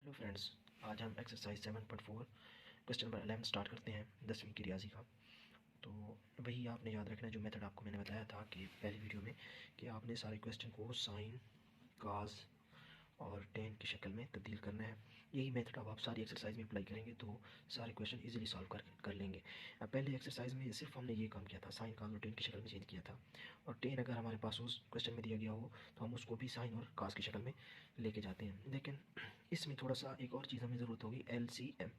Hello friends, आज हम exercise 7.4 question number 11 start करते हैं 10वीं की रियाजी का। तो वही आपने याद रखना है जो मेथड आपको मैंने बताया था कि पहली वीडियो में कि आपने सारे क्वेश्चन को साइन, काज और टेन की शक्ल में तब्दील करना है। यही मेथड अब आप सारी एक्सरसाइज में अप्लाई करेंगे तो सारे क्वेश्चन इजीली सॉल्व कर लेंगे। अब पहले एक्सरसाइज में सिर्फ हमने ये काम किया था, साइन, काज और टेन की शक्ल में चेंज किया था। और टेन अगर हमारे पास उस क्वेश्चन में दिया गया हो तो हम उसको भी साइन और काज की शक्ल में लेके जाते हैं। लेकिन इसमें थोड़ा सा एक और चीज़ हमें ज़रूरत होगी, LCM।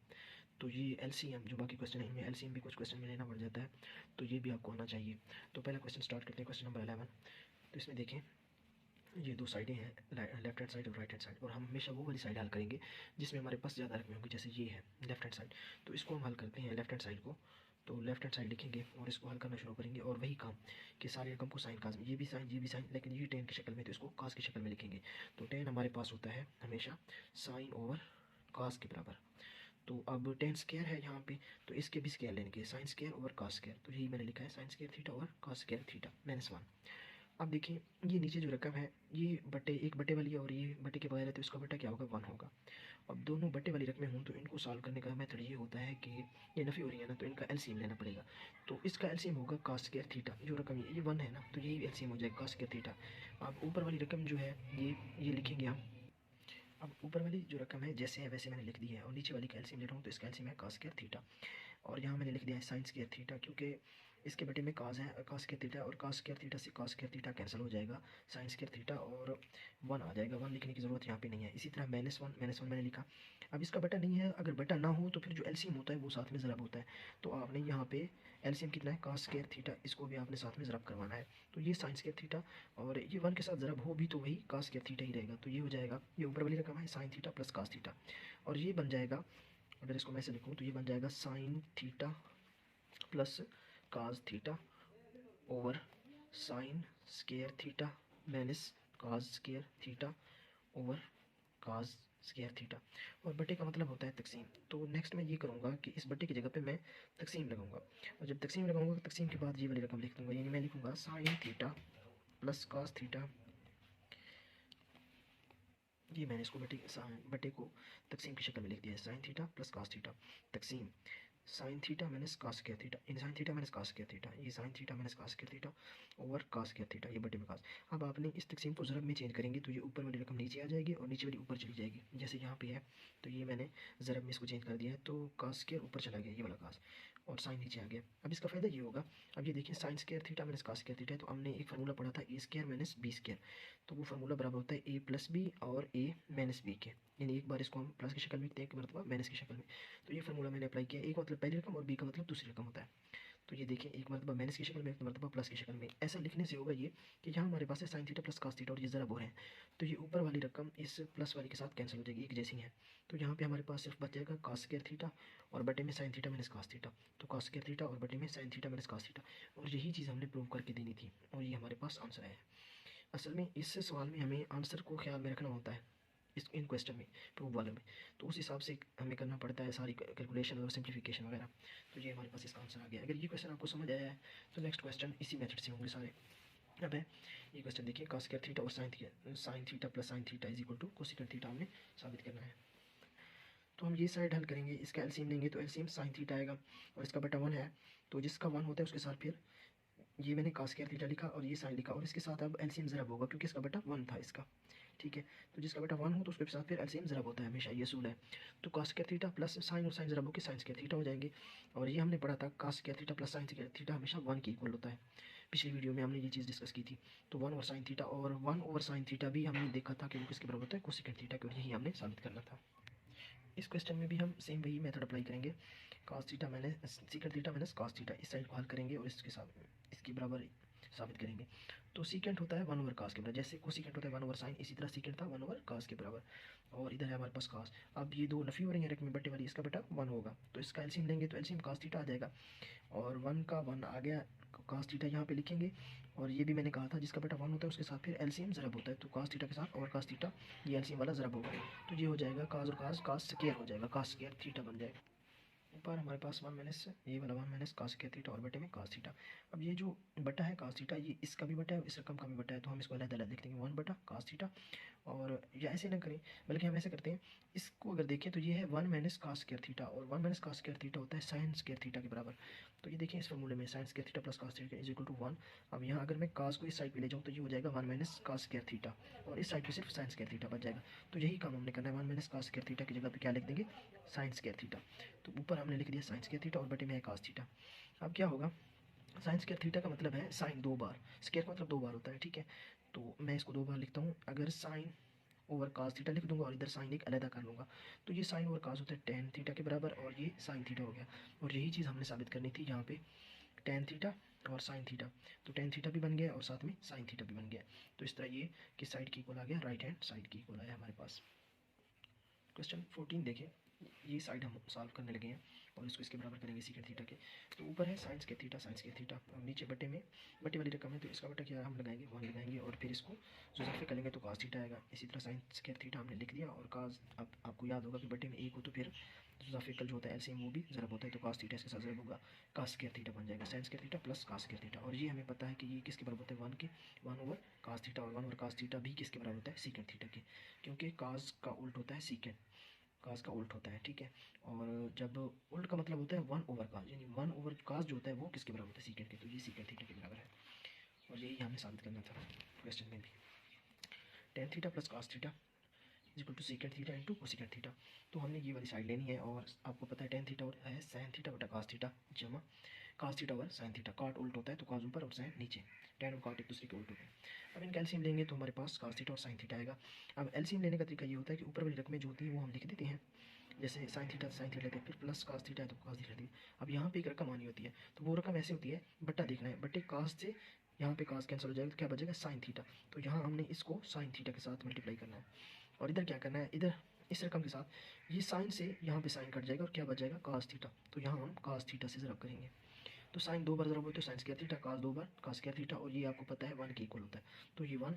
तो ये LCM जो बाकी क्वेश्चन है इनमें LCM भी कुछ क्वेश्चन में लेना पड़ जाता है, तो ये भी आपको आना चाहिए। तो पहला क्वेश्चन स्टार्ट करते हैं, क्वेश्चन नंबर 11। तो इसमें देखें, ये दो साइडें हैं, लेफ्ट हैंड साइड और राइट हैंड साइड, और हम हमेशा वो वाली साइड हल करेंगे जिसमें हमारे पास ज़्यादा रकमें होंगी। जैसे ये है लेफ्ट हैंड साइड, तो इसको हम हल करते हैं लेफ्ट हैंड साइड को। तो लेफ्ट हैंड साइड लिखेंगे और इसको हल करना शुरू करेंगे, और वही काम कि सारी रकम को साइन काज में, ये भी साइन ये भी साइन, लेकिन ये टेन की शक्ल में, तो इसको काज की शक्ल में लिखेंगे। तो टेन हमारे पास होता है हमेशा साइन ओवर काज के बराबर। तो अब टेन स्केयर है यहाँ पे, तो इसके भी स्केयर लेंगे, sine square over cos square. तो यही मैंने लिखा है, sign square theta over cos square theta -1। अब देखिए, ये नीचे जो रकम है ये बटे एक बटे वाली है और ये बटे के बगैर है, तो इसका बटा क्या होगा, 1 होगा। अब दोनों बटे वाली रकमें हों तो इनको सॉल्व करने का मेथड ये होता है कि ये नफ़ी हो रही है ना, तो इनका एलसीएम लेना पड़ेगा। तो इसका एलसीएम होगा कास स्क्वायर थीटा। जो रकम ये 1 है ना, तो यही एलसीएम हो जाएगा कास स्क्वायर थीटा। अब ऊपर वाली रकम जो है ये लिखेंगे हम। अब ऊपर वाली जो रकम है जैसे है वैसे मैंने लिख दी है, और नीचे वाली का एलसीएम ले रहा हूँ, तो इसका एलसीएम है कास स्क्वायर थीटा। और यहाँ मैंने लिख दिया है साइन स्क्वायर थीटा, क्योंकि इसके बटे में काज है, कास स्क्वायर थीटा, और कास स्क्वायर थीटा से कास स्क्वायर थीटा कैंसिल हो जाएगा, साइन स्क्वायर थीटा और 1 आ जाएगा। 1 लिखने की ज़रूरत यहाँ पे नहीं है। इसी तरह -1 मैंने लिखा। अब इसका बटा नहीं है, अगर बटा ना हो तो फिर जो एलसीएम होता है वो साथ में ज़रब होता है। तो आपने यहाँ पे एलसीएम कितना है, कास स्क्वायर थीटा, इसको भी आपने साथ में ज़रब करवाना है। तो ये साइन स्क्वायर थीटा, और ये 1 के साथ ज़रब हो भी तो वही कास स्क्वायर थीटा ही रहेगा। तो ये हो जाएगा, ये ऊपर वाली रकम है sine theta plus cos theta, और ये बन जाएगा, अगर इसको मैं ऐसे लिखूँ तो ये बन जाएगा sine theta plus cos theta over sine square theta minus cos square theta over cos square theta. और बटे का मतलब होता है तकसीम। तो नेक्स्ट मैं ये करूँगा कि इस बटे की जगह पे मैं तकसीम लगाऊंगा, और जब तकसीम लगाऊंगा तो तकसीम के बाद ये वाली रकम लिख दूंगा, यानी मैं लिखूंगा sign theta plus cos theta. ये मैंने इसको बटे को तकसीम की शक्ल में लिख दिया है, sine theta plus cos theta तकसीम sine theta minus cos square theta, इन sine theta minus cos square theta, ये sine theta minus cos square theta over cos square theta, ये बटे में कास। अब आपने इस तकसीम को ज़रब में चेंज करेंगे तो ये ऊपर वाली रकम नीचे आ जाएगी और नीचे वाली ऊपर चली जाएगी। जैसे यहाँ पे है, तो ये मैंने ज़रब में इसको चेंज कर दिया है, तो कास स्क्वायर ऊपर चला गया, ये वाला कास, और साइन नीचे आ गया। अब इसका फ़ायदा ये होगा, अब ये देखिए sine square theta minus cos square theta है, तो हमने एक फार्मूला पढ़ा था A square minus B square. तो वो फार्मूला बराबर होता है ए प्लस बी और ए माइनस बी के, यानी एक बार इसको हम प्लस की शक्ल में लिखते हैं, एक मरतबा माइनस की शक्ल में। तो ये फार्मूला मैंने अप्लाई किया, एक मतलब पहली रकम और बी का मतलब दूसरी रकम होता है। तो ये देखिए, एक मरतबा माइनस की शक्ल में, एक मरतबा प्लस की शक्ल में। ऐसा लिखने से होगा ये कि यहाँ हमारे पास है sine theta plus cos theta और ये ज़रा वो है, तो ये ऊपर वाली रकम इस प्लस वाली के साथ कैंसिल हो जाएगी, एक जैसी है। तो यहाँ पे हमारे पास सिर्फ बच जाएगा कास स्क्वायर थीटा और बटे में sine theta minus cos theta. तो कास स्क्वायर थीटा और बटे में sine theta minus cos theta, और यही चीज़ हमने प्रूव करके देनी थी, और ये हमारे पास आंसर है। असल में इस सवाल में हमें आंसर को ख्याल में रखना होता है, इस इन क्वेश्चन में, प्रूफ वाले में। तो उस हिसाब से हमें करना पड़ता है सारी कैलकुलेशन और सिंप्लीफिकेशन वगैरह। तो ये हमारे पास इसका आंसर आ गया। अगर ये क्वेश्चन आपको समझ आया है तो नेक्स्ट क्वेश्चन इसी मेथड से होंगे सारे। अब है ये क्वेश्चन, देखिए कास स्क्वायर थीटा और sine theta plus sine theta is equal to cosecant theta हमने साबित करना है। तो हम ये साइड हल करेंगे, इसका एलसीएम लेंगे तो एलसीएम साइन थीटा आएगा, और इसका बटा 1 है, तो जिसका 1 होता है उसके साथ फिर ये मैंने कास स्क्वायर थीटा लिखा और ये साइन लिखा, और इसके साथ अब एलसीएम ज़रब होगा क्योंकि इसका बटा 1 था इसका। ठीक है, तो जिसका बटा 1 हो तो उसके साथ फिर एलसीएम ज़रब होता है हमेशा, ये असूल है। तो cos square theta plus sine और साइन ज़रब होकर साइन स्क्वायर थीटा हो जाएंगे, और ये हमने पढ़ा था cos square theta plus sine square theta हमेशा 1 के इक्वल होता है। पिछली वीडियो में हमने ये चीज़ डिस्कस की थी। तो 1 और साइन थीटा, और 1 ओवर साइन थीटा भी हमने देखा था कि वो किसके बराबर होता है, कोसेकेंट थीटा के, और यही हमने साबित करना था। इस क्वेश्चन में भी हम सेम वही मेथड अप्लाई करेंगे, cos theta minus secant theta minus cos theta, इस साइड को हल करेंगे और इसके साथ इसके बराबर साबित करेंगे। तो सीकेंट होता है 1 ओवर कास के बराबर, जैसे कोसीकेंट होता है 1 ओवर साइन, इसी तरह सीकेंट था 1 ओवर कास के बराबर, और इधर है हमारे पास कास। अब ये दो नफी हो रही है, रकम बटे वाली, इसका बटा 1 होगा, तो इसका एलसीएम लेंगे तो एलसीएम कास थीटा आ जाएगा, और 1 का 1 आ गया, कास थीटा यहाँ पे लिखेंगे। और ये भी मैंने कहा था जिसका बटा 1 होता है उसके साथ फिर एलसीएम ज़रब होता है, तो कास थीटा के साथ और कास थीटा, ये एलसीएम वाला ज़रब होगा, तो ये हो जाएगा कास और कास, कास स्क्वायर हो जाएगा, कास स्क्वायर थीटा बन जाएगा। ऊपर हमारे पास 1 माइनस ये वाला 1 माइनस कास स्क्वायर थीटा और बटे में कास थीटा। अब ये जो बटा है कास थीटा ये इसका भी बटा है और इस रकम का भी बटा है, तो हम इसको अलग-अलग लिख देंगे 1 बटा कास थीटा। और या ऐसे ना करें, बल्कि हम ऐसे करते हैं, इसको अगर देखें तो ये है 1 माइनस कास स्क्वायर थीटा और 1 माइनस कास स्क्वायर थीटा होता है साइन स्क्वायर थीटा के बराबर। तो ये देखिए इस फॉर्मूले में sine square theta plus cos theta is equal to 1। अब यहाँ अगर मैं कास को इस साइड पे ले जाऊँ तो ये हो जाएगा 1 माइनस कास स्क्वायर थीटा और इस साइड पे सिर्फ साइन स्क्वायर थीटा बच जाएगा। तो यही काम हमने करना है, 1 माइनस कास स्क्वायर थीटा की जगह पे क्या लिख देंगे, साइन स्क्वायर थीटा। तो ऊपर हमने लिख दिया साइन स्क्वायर थीटा और बटे में है कास थीटा। अब क्या होगा, साइन स्क्वायर थीटा का मतलब है साइन 2 बार, स्क्वायर का मतलब 2 बार होता है, ठीक है। तो मैं इसको 2 बार लिखता हूँ, अगर साइन ओवर कास थीटा लिख दूंगा और इधर साइन एक अलग कर लूँगा, तो ये साइन ओवर कास होता है टेन थीटा के बराबर और ये साइन थीटा हो गया। और यही चीज़ हमने साबित करनी थी यहाँ पे, टेन थीटा और साइन थीटा। तो टेन थीटा भी बन गया और साथ में साइन थीटा भी बन गया। तो इस तरह ये किस साइड की इक्वल आ गया, राइट हैंड साइड की इक्वल आया हमारे पास। क्वेश्चन 14 देखें, ये साइड हम सॉल्व करने लगे हैं और इसको इसके बराबर करेंगे सीकेंड थीटा के। तो ऊपर है साइंस के थीटा और नीचे बटे में बटे वाली रकम है, तो इसका बटा क्या हम लगाएंगे 1 लगाएंगे और फिर इसको जोसेफे करेंगे तो कास थीटा आएगा। इसी तरह साइंस के थीटा हमने लिख दिया और कास, अब आपको याद होगा कि बटे में एक हो तो फिर जोसेफिकल जो होता है एलसीएम वो भी ज़रब होता है, तो कास थीटा इसके साथ ज़रब होगा, कास के थीटा बन जाएगा साइंस के थीटा प्लस कास के थीटा। और ये हमें पता है कि ये किसके बराबर होता है 1 के, 1 ओवर कास थीटा, और 1 ओवर कास थीटा भी किसके बराबर होता है सीकेंड थीटा के, क्योंकि कास का उल्ट होता है सीकेंड, कास का उल्ट होता है, ठीक है। और जब उल्ट का मतलब होता है 1 ओवर कास, यानी 1 ओवर कास जो होता है वो किसके बराबर होता है सीकेंड के, तो ये सीकेंड थीटा के बराबर है। और यही हमें साबित करना था क्वेश्चन में भी। Tan theta plus cos theta equal to secant theta into cosecant theta. तो हमने ये वाली साइड लेनी है और आपको पता है टेन थीटा और है साइन थीटा बटा कास थीटा जमा cos theta over sine theta. काट उल्ट होता है तो कास ऊपर और साइन नीचे, टेन और काट एक दूसरे के उल्ट होते हैं। अब इनका एलसीएम लेंगे तो हमारे पास कास थीटा और साइन थीटा आएगा। अब एलसीएम लेने का तरीका ये होता है कि ऊपर वाली रकमें जो होती हैं वो हम लिख देते हैं, जैसे साइन थीटा साइन थीटा लेते हैं, फिर प्लस कास थीटा है तो कास थीटा लेते हैं। अब यहाँ पे एक रकम आनी होती है, तो वो रकम ऐसे होती है, बट्टा देखना है, बट्टे कास से यहाँ पे कास कैंसिल हो जाएगा तो क्या बचेगा साइन थीटा। तो यहाँ हमने इसको साइन थीटा के साथ मल्टीप्लाई करना है और इधर क्या करना है, इधर इस रकम के साथ ये साइन से यहाँ पे साइन कट जाएगा और क्या बच जाएगा कास थीटा। तो यहाँ हम कास थीटा से ज़रब करेंगे, तो साइन 2 बार ज़रब हो तो साइन स्क्वायर थीटा, कास 2 बार कास स्क्वायर थीटा, और ये आपको पता है 1 के इक्वल होता है। तो ये 1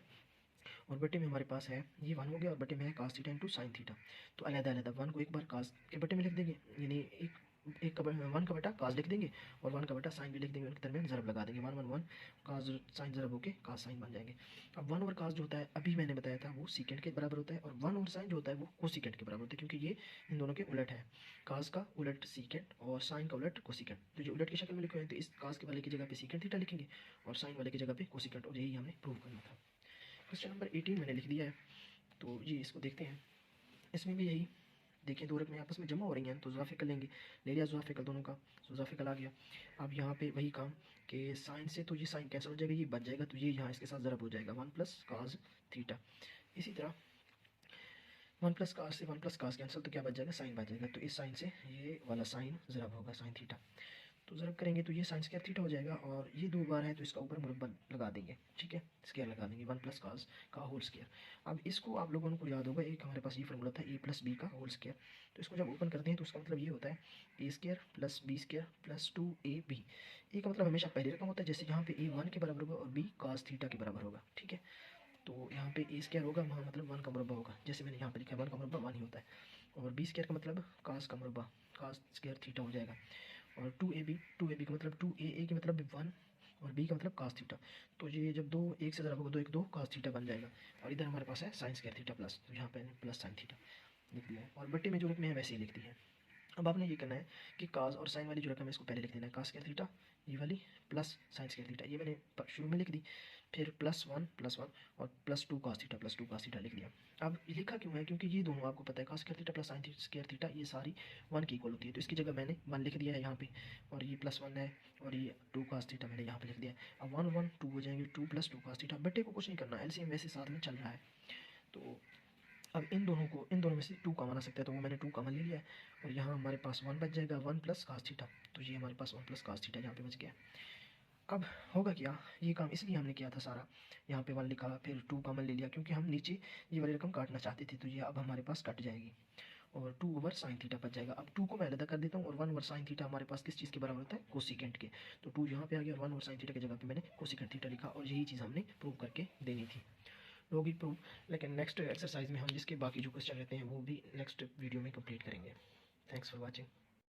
और बटे में हमारे पास है ये 1 हो गया और बटे में है cos theta into sine theta. तो अलग-अलग 1 को एक बार कास के बटे में लिख देंगे, यानी एक का 1 का बटा कास लिख देंगे और 1 का बटा साइन भी लिख देंगे, उनके दरमियान ज़रब लगा देंगे, 1 1 1 कास साइन ज़रब होके कास साइन बन जाएंगे। अब 1 ओवर कास जो होता है अभी मैंने बताया था वो सीकेंड के बराबर होता है और 1 ओवर साइन जो होता है वो कोसीकेंड के बराबर होता है, क्योंकि ये इन दोनों के उलट है, कास का उलट सीकेंड और साइन का उलट कोसीकेंड। तो ये उलट की शक्ल में लिखे हुए हैं तो इस कास के वाले की जगह पे सीकेंड थीटा लिखेंगे और साइन वाले की जगह पे कोसीकेंड, और यही हमें प्रूव करना था। क्वेश्चन नंबर 18 मैंने लिख दिया है, तो ये इसको देखते हैं। इसमें भी यही देखिए, दो रकमें आपस में जमा हो रही हैं तो ज़ुआफिकल लेंगे, ले लिया ज़ुआफिकल दोनों का, ज़ुआफिकल आ गया। अब यहाँ पे वही काम कि साइन से तो ये साइन कैंसिल हो जाएगा, ये बच जाएगा, तो ये यहाँ इसके साथ ज़रब हो जाएगा 1 प्लस कास थीटा। इसी तरह 1 प्लस कास से 1 प्लस कास कैंसिल तो क्या बच जाएगा साइन बच जाएगा, तो इस साइन से ये वाला साइन ज़रब होगा साइन थीटा। तो ज़रब करेंगे तो ये साइन स्क्वायर थीटा हो जाएगा और ये 2 बार है तो इसका ऊपर मुरब्बा लगा देंगे, ठीक है, स्क्वायर लगा देंगे 1 प्लस कास का होल स्क्वायर। अब इसको आप लोगों को याद होगा, एक हमारे पास ये फार्मूला था ए प्लस बी का होल स्क्वायर। तो इसको जब ओपन करते हैं तो उसका मतलब ये होता है A square plus B square plus 2ab। A का मतलब हमेशा पहले रकम होता है, जैसे यहाँ पे ए 1 के बराबर होगा और बी कास थीटा के बराबर होगा, ठीक है। तो यहाँ पे ए स्क्वायर होगा, वहाँ मतलब 1 का मुरब्बा होगा, जैसे मैंने यहाँ पे लिखा है 1 का मुरब्बा 1 ही होता है, और बी स्क्वायर का मतलब कास का मुरब्बा कास स्क्वायर थीटा हो जाएगा, और 2ab का मतलब 2a का मतलब 1 और b का मतलब कास थीटा। तो ये जब दो एक से ज़रा होगा दो एक दो कास थीटा बन जाएगा, और इधर हमारे पास है साइन स्क्वायर थीटा प्लस, तो यहाँ पे प्लस साइन थीटा लिख दिया है और बट्टे में जो रकमें हैं वैसे ही लिख दी है। अब आपने ये करना है कि कास और साइन वाली जो रकम है इसको पहले लिख देना है, कास स्क्वायर थीटा ये वाली प्लस साइन स्क्वायर थीटा, ये मैंने शुरू में लिख दी, फिर +1 और +2 कास थीटा लिख दिया। अब लिखा क्यों है, क्योंकि ये दोनों आपको पता है cos square theta plus sine square theta ये सारी 1 की इक्वल होती है, तो इसकी जगह मैंने 1 लिख दिया है यहाँ पे, और ये +1 है और ये 2 कास थीटा मैंने यहाँ पे लिख दिया है। अब 1 1 2 हो जाएंगे, 2 + 2 कास थीटा, बट्टे को कुछ नहीं करना, एलसीएम वैसे साथ में चल रहा है। तो अब इन दोनों में से 2 कॉमन आ सकता है, तो वो मैंने 2 कॉमन ले लिया है और यहाँ हमारे पास 1 बच जाएगा 1 प्लस कास थीटा, तो ये हमारे पास 1 प्लस कास थीटा यहाँ पे बच गया। अब होगा क्या, ये काम इसलिए हमने किया था सारा, यहाँ पे 1 लिखा फिर 2 कॉमन ले लिया, क्योंकि हम नीचे ये वाली रकम काटना चाहते थे, तो ये अब हमारे पास कट जाएगी और 2 ओवर साइन थीटा बच जाएगा। अब 2 को मैं अलग कर देता हूँ और 1 ओवर साइन थीटा हमारे पास किस चीज़ के बराबर होता है कोसिकेंट के, तो 2 यहाँ पे आ गया और 1 ओवर साइन थीटा की जगह पे मैंने कोसिकेंट थीटा लिखा, और यही चीज़ हमने प्रूव करके देनी थी, होगी प्रूव। लेकिन नेक्स्ट एक्सरसाइज में हम जिसके बाकी जो क्वेश्चन रहते हैं वो भी नेक्स्ट वीडियो में कंप्लीट करेंगे। Thanks for watching.